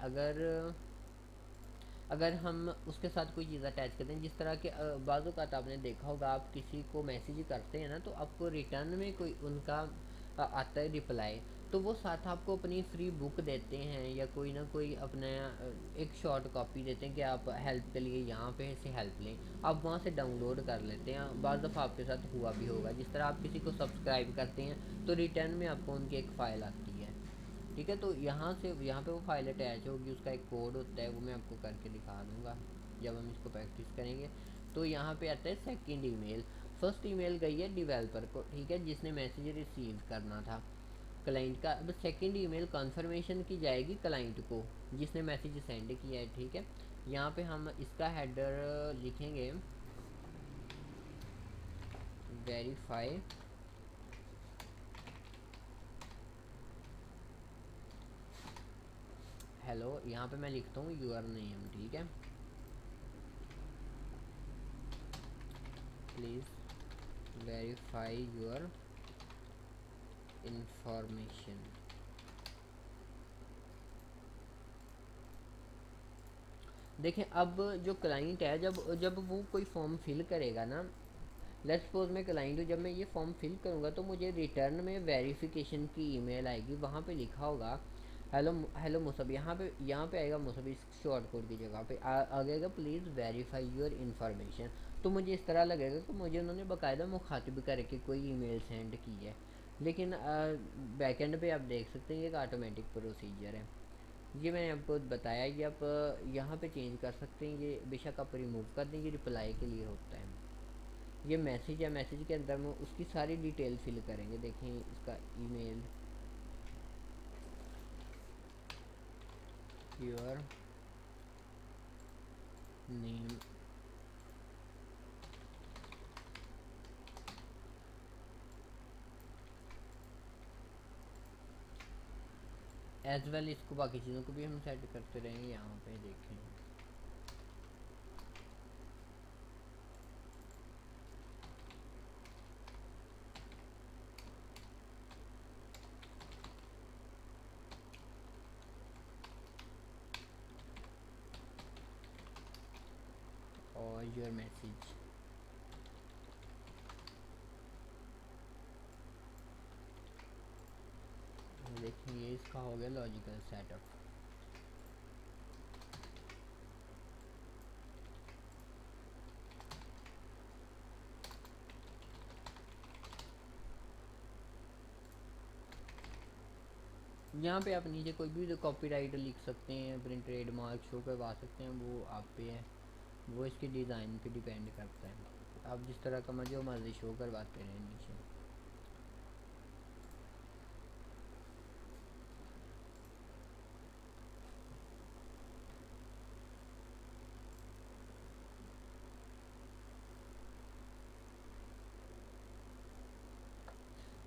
अगर हम उसके साथ कोई चीज़ अटैच करते हैं, जिस तरह के बाज़ औक़ात आपने देखा होगा, आप किसी को मैसेज करते हैं ना तो आपको रिटर्न में कोई उनका आता है रिप्लाई, तो वो साथ आपको अपनी फ्री बुक देते हैं या कोई ना कोई अपना एक शॉर्ट कॉपी देते हैं कि आप हेल्प के लिए यहाँ पे से हेल्प लें। आप वहाँ से डाउनलोड कर लेते हैं। बाज़ दफ़ा आपके साथ हुआ भी होगा, जिस तरह आप किसी को सब्सक्राइब करते हैं तो रिटर्न में आपको उनकी एक फ़ाइल आती है। ठीक है, तो यहाँ पे वो फाइल अटैच होगी, उसका एक कोड होता है, वो मैं आपको करके दिखा दूँगा जब हम इसको प्रैक्टिस करेंगे। तो यहाँ पे आता है सेकंड ईमेल। फर्स्ट ईमेल गई है डेवलपर को, ठीक है, जिसने मैसेज रिसीव करना था क्लाइंट का। अब सेकंड ईमेल कन्फर्मेशन की जाएगी क्लाइंट को जिसने मैसेज सेंड किया है। ठीक है, यहाँ पे हम इसका हेडर लिखेंगे वेरीफाई हेलो। यहाँ पे मैं लिखता हूँ यूर नेम। ठीक है, प्लीज़ वेरीफाई योर इंफॉर्मेशन। देखें अब जो क्लाइंट है, जब जब वो कोई फॉर्म फिल करेगा ना, लेट्स सपोज मैं क्लाइंट हूँ, जब मैं ये फॉर्म फिल करूँगा तो मुझे रिटर्न में वेरिफिकेशन की ईमेल आएगी। वहाँ पे लिखा होगा हेलो हेलो मुसब। यहाँ पे आएगा मुसब, इस शॉर्ट कोड की जगह पे आ जाएगा प्लीज़ वेरीफाई योर इन्फॉर्मेशन। तो मुझे इस तरह लगेगा कि मुझे उन्होंने बाकायदा मुखातिब करके कोई ईमेल सेंड की है। लेकिन बैकएंड पे आप देख सकते हैं ये एक ऑटोमेटिक प्रोसीजर है। ये मैंने आपको बताया, ये आप यहाँ पे चेंज कर सकते हैं। ये बेशक आप रिमूव कर दें, ये रिप्लाई के लिए होता है। ये मैसेज है, मैसेज के अंदर में उसकी सारी डिटेल फिल करेंगे। देखें इसका email, your name as well. इसको बाकी चीज़ों को भी हम सेट करते रहेंगे। यहाँ पे देखें और योर मैसेज। देखें ये इसका हो गया लॉजिकल सेटअप। यहाँ पे आप नीचे कोई भी कॉपीराइट लिख सकते हैं, अपने ट्रेडमार्क शो करवा सकते हैं, वो आप पे है। वो इसकी डिज़ाइन पे डिपेंड करता है, आप जिस तरह का मर्जी शो करवाते रहें नीचे।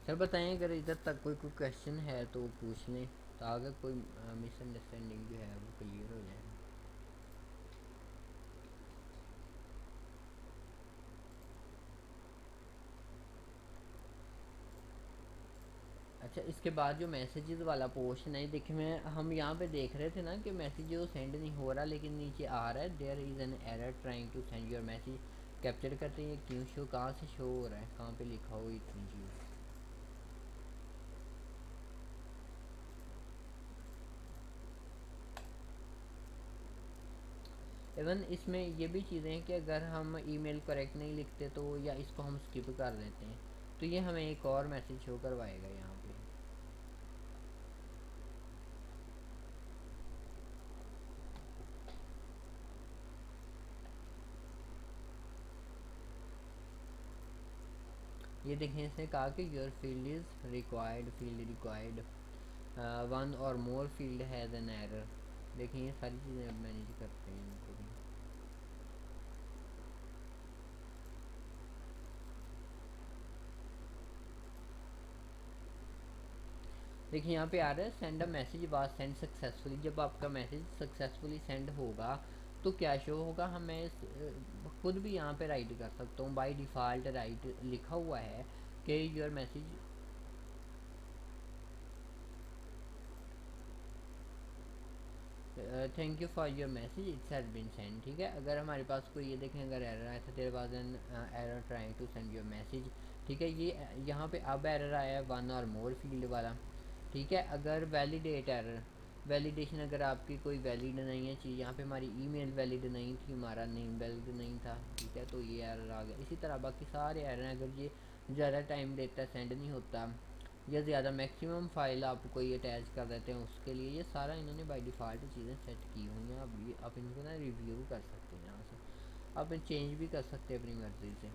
सर बताएं अगर इधर तक कोई क्वेश्चन है तो पूछ लें, ताकि कोई मिसअंडरस्टैंडिंग जो है वो क्लियर हो जाए। अच्छा, इसके बाद जो मैसेजेस वाला पोर्शन है, देखिए मैं हम यहाँ पे देख रहे थे ना कि मैसेज जो सेंड नहीं हो रहा, लेकिन नीचे आ रहा है there is an error trying to send your message. Capture करते हैं क्यों शो, कहाँ से शो हो रहा है, कहाँ पे लिखा हो इतनी चीज़। इवन इसमें ये भी चीज़ें हैं कि अगर हम ईमेल करेक्ट नहीं लिखते तो, या इसको हम स्किप कर देते हैं तो ये हमें एक और मैसेज शो करवाएगा यहाँ पे। ये देखें, इसने कहा कि योर फील्ड रिक्वायर्ड वन और मोर फील्ड हैज़ एन एरर। देखिए ये सारी चीज़ें अब मैनेज करते हैं इनको भी। देखिए यहाँ पे आ रहा है send a message was send successfully. जब आपका मैसेज सक्सेसफुली सेंड होगा तो क्या शो होगा, हमें खुद भी यहाँ पे राइट कर सकता हूँ। बाय डिफ़ॉल्ट राइट लिखा हुआ है कि your message thank you for your message it's has been send. ठीक है, अगर हमारे पास कोई, ये देखें अगर एरर आया था, there was an error trying to send your message. ठीक है, ये यहाँ पे अब एरर आया है वन और मोर फील्ड वाला। ठीक है, अगर वैलिडेट एरर, वैलिडेशन अगर आपकी कोई वैलिड नहीं है चीज़, यहाँ पे हमारी ईमेल वैलिड नहीं थी, हमारा नेम वैलिड नहीं था। ठीक है, तो ये एरर आ गया। इसी तरह बाकी सारे एरर हैं, अगर ये ज़्यादा टाइम लेता है, सेंड नहीं होता, या ज़्यादा मैक्सिमम फ़ाइल आप कोई अटैच कर देते हैं, उसके लिए ये सारा इन्होंने बाय डिफ़ॉल्ट चीज़ें सेट की हुई हैं। अब ये आप इनको ना रिव्यू कर सकते हैं, यहाँ से आप चेंज भी कर सकते हैं अपनी मर्ज़ी से।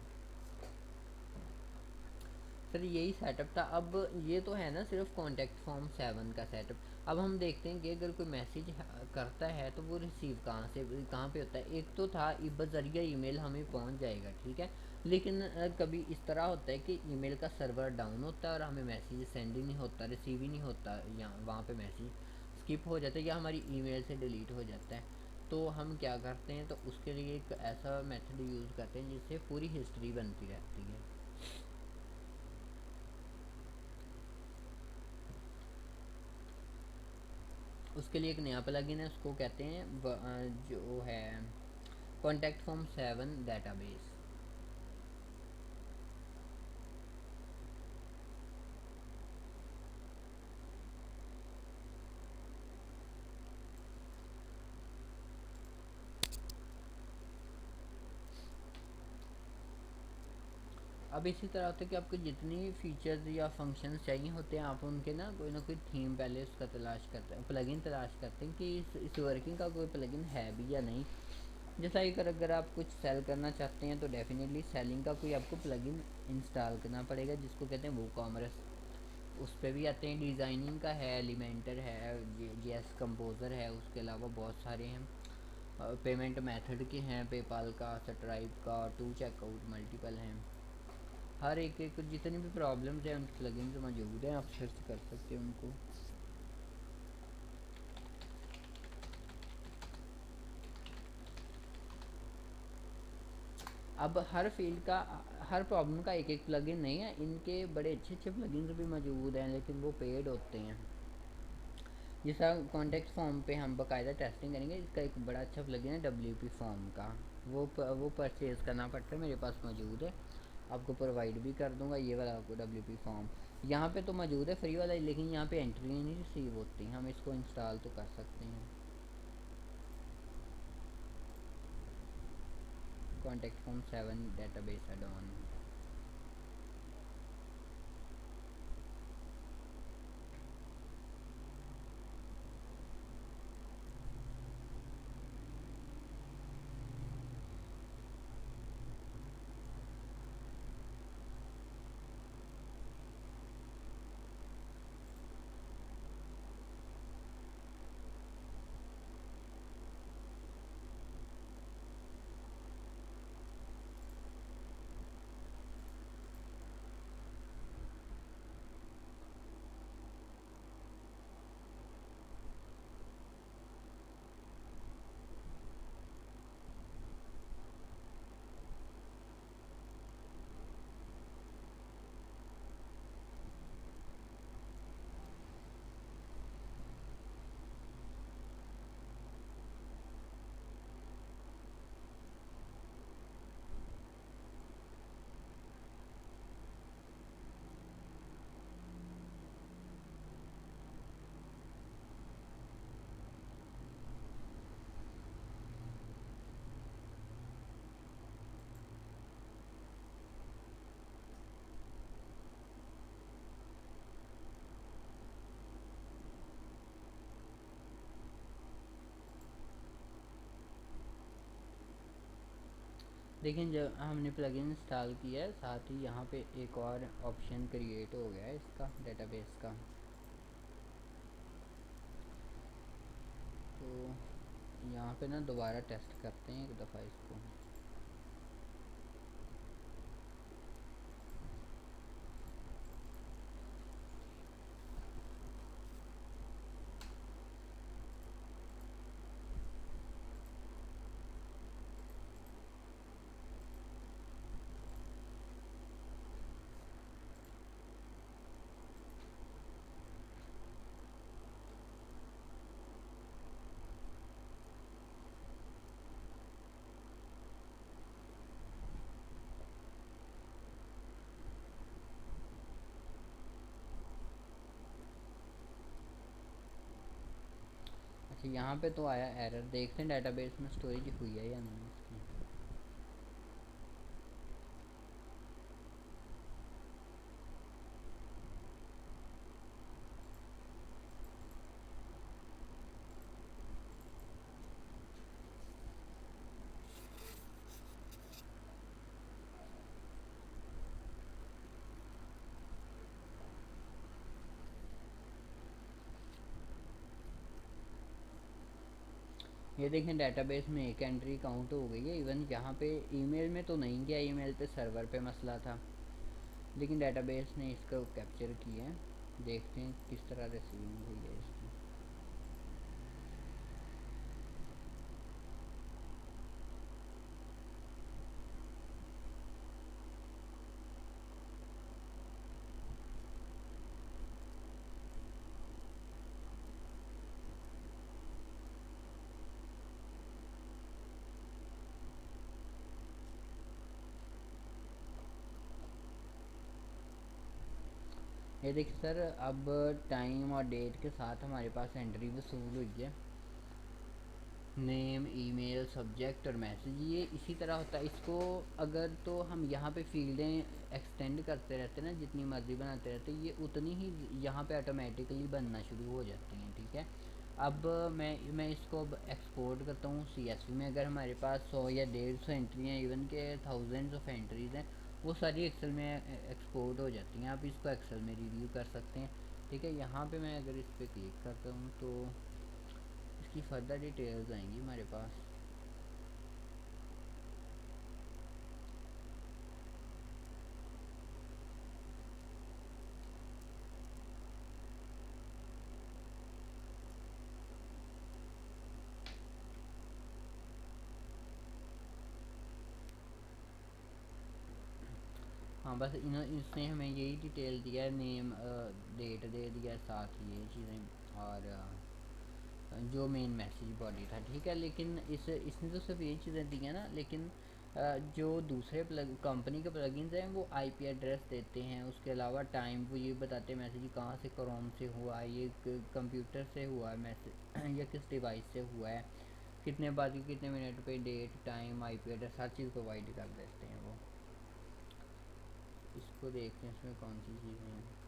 सर यही सेटअप था। अब ये तो है ना सिर्फ कॉन्टैक्ट फॉर्म 7 का सेटअप। अब हम देखते हैं कि अगर कोई मैसेज करता है तो वो रिसीव कहाँ पे होता है। एक तो था बज़रिया ईमेल हमें पहुंच जाएगा, ठीक है, लेकिन कभी इस तरह होता है कि ईमेल का सर्वर डाउन होता है और हमें मैसेज सेंड ही नहीं होता, रिसीव ही नहीं होता, या वहाँ पे मैसेज स्किप हो जाता है या हमारी ईमेल से डिलीट हो जाता है। तो हम क्या करते हैं, तो उसके लिए एक ऐसा मेथड यूज़ करते हैं जिससे पूरी हिस्ट्री बनती रहती है। उसके लिए एक नया प्लगइन है, उसको कहते हैं जो है कॉन्टैक्ट फॉर्म 7 डेटाबेस। अब इसी तरह होता है कि आपको जितनी फीचर्स या फंक्शंस चाहिए होते हैं, आप उनके ना कोई थीम पहले उसका तलाश करते हैं, प्लगइन तलाश करते हैं कि इस वर्किंग का कोई प्लगइन है भी या नहीं। जैसा कि अगर आप कुछ सेल करना चाहते हैं तो डेफिनेटली सेलिंग का कोई आपको प्लगइन इंस्टॉल करना पड़ेगा, जिसको कहते हैं वो कॉमर्स। उस पर भी आते हैं, डिज़ाइनिंग का है, एलिमेंटर है, जीएस कंपोज़र है, उसके अलावा बहुत सारे हैं। पेमेंट मेथड के हैं, पेपाल का, स्ट्राइप का, टू चेकआउट, मल्टीपल हैं। हर एक जितनी भी प्रॉब्लम्स हैं उनके प्लगइन्स मौजूद हैं, आप सर्च कर सकते हैं उनको। अब हर फील्ड का, हर प्रॉब्लम का एक एक प्लगइन नहीं है, इनके बड़े अच्छे अच्छे प्लगइन्स भी मौजूद हैं, लेकिन वो पेड होते हैं। जैसा कॉन्टेक्ट फॉर्म पे हम बाकायदा टेस्टिंग करेंगे, इसका एक बड़ा अच्छा प्लगइन है WP फॉर्म का, वो परचेज़ करना पड़ता है, मेरे पास मौजूद है, आपको प्रोवाइड भी कर दूंगा। ये वाला आपको WP फॉर्म यहाँ पे तो मौजूद है फ्री वाला, लेकिन यहाँ पे एंट्री नहीं रिसीव होती, हम इसको इंस्टॉल तो कर सकते हैं। Contact form 7 database add on. देखिए जब हमने प्लगइन इंस्टॉल किया है, साथ ही यहाँ पे एक और ऑप्शन क्रिएट हो गया है इसका, डेटाबेस का। तो यहाँ पे ना दोबारा टेस्ट करते हैं एक दफ़ा इसको। अच्छा यहाँ पे तो आया एरर, देखते हैं डेटाबेस में स्टोरेज हुई है या नहीं इसकी। ये देखें डेटाबेस में एक एंट्री काउंट हो गई है। इवन यहाँ पे ईमेल में तो नहीं गया, ईमेल पे सर्वर पे मसला था, लेकिन डेटाबेस ने इसको कैप्चर किया है। देखते हैं किस तरह रिसीविंग हुई है इसकी। ये देखिए सर, अब टाइम और डेट के साथ हमारे पास एंट्री वसूल हुई है। नेम, ईमेल, सब्जेक्ट और मैसेज, ये इसी तरह होता है। इसको अगर तो हम यहाँ पे फील्डें एक्सटेंड करते रहते हैं ना, जितनी मर्ज़ी बनाते रहते हैं, ये उतनी ही यहाँ पे ऑटोमेटिकली बनना शुरू हो जाती हैं। ठीक है, अब मैं इसको अब एक्सपोर्ट करता हूँ CSV में। अगर हमारे पास 100 या 150 एंट्रियाँ, इवन के थाउजेंड्स ऑफ एंट्रीज़ हैं, वो सारी एक्सेल में एक्सपोर्ट हो जाती हैं। आप इसको एक्सेल में रिव्यू कर सकते हैं। ठीक है, यहाँ पे मैं अगर इस पर क्लिक करता हूँ तो इसकी फर्दर डिटेल्स आएंगी हमारे पास। हाँ बस इसने हमें यही डिटेल दिया है, नेम, डेट दे दिया, साथ ही ये चीज़ें, और जो मेन मैसेज बॉडी था। ठीक है, लेकिन इसने तो सिर्फ ये चीज़ें दी हैं ना, लेकिन जो दूसरे कंपनी के प्लगइन्स हैं वो IP एड्रेस देते हैं। उसके अलावा टाइम वो ये बताते हैं मैसेज कहाँ से, क्रोम से हुआ है, ये कंप्यूटर से हुआ है मैसेज या किस डिवाइस से हुआ है, कितने बाद की कितने मिनट पे, डेट, टाइम, IP एड्रेस, हर चीज़ प्रोवाइड कर देते हैं वो। इसको देखते हैं इसमें कौन सी चीज़ें हैं।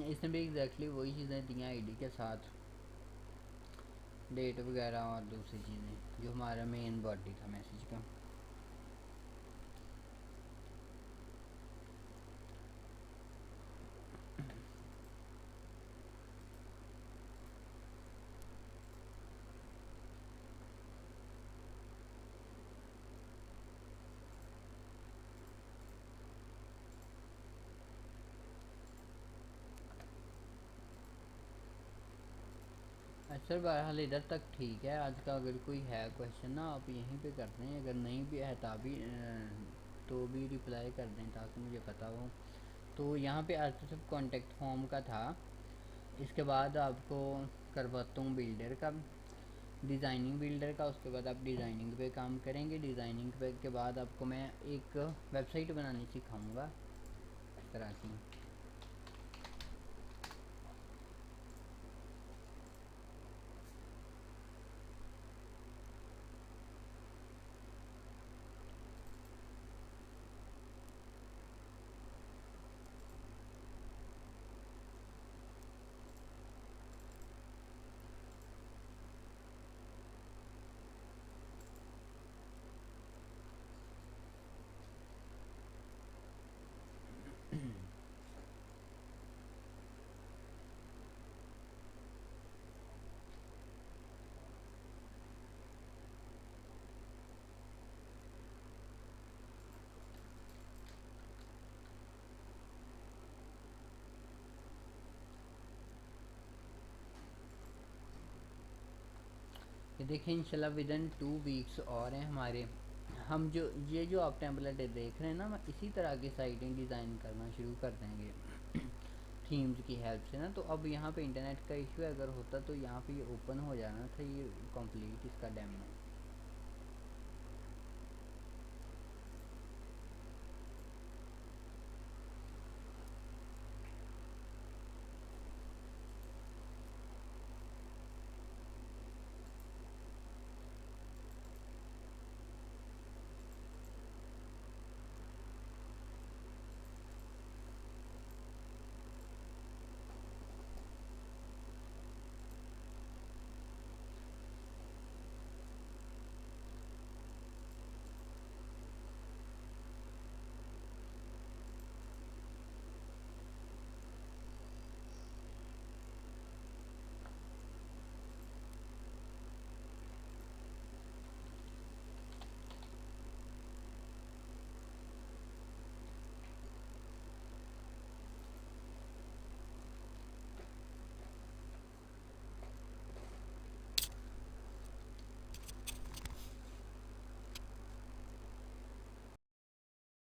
इसने भी एग्जैक्टली वही चीज़ें दी हैं ID के साथ, डेट वगैरह और दूसरी चीज़ें, जो हमारा मेन बॉडी था मैसेज का। सर बहरहाल इधर तक ठीक है आज का। अगर कोई है क्वेश्चन ना आप यहीं पे कर दें, अगर नहीं भी है तो भी रिप्लाई कर दें ताकि मुझे पता हो। तो यहाँ पे आज तो सिर्फ कॉन्टेक्ट फॉर्म का था। इसके बाद आपको करवाता हूँ बिल्डर का, डिज़ाइनिंग बिल्डर का। उसके बाद आप डिज़ाइनिंग पे काम करेंगे। डिज़ाइनिंग पे के बाद आपको मैं एक वेबसाइट बनानी सिखाऊंगा इस तरह की। ये देखिए इंशाल्लाह विद इन 2 वीक्स और हैं हमारे। हम जो आप टेम्पलेट देख रहे हैं ना, हम इसी तरह की साइटें डिज़ाइन करना शुरू कर देंगे थीम्स की हेल्प से ना। तो अब यहाँ पे इंटरनेट का इशू अगर होता तो यहाँ पे ये ओपन हो जाना था ये कंप्लीट इसका डेमो।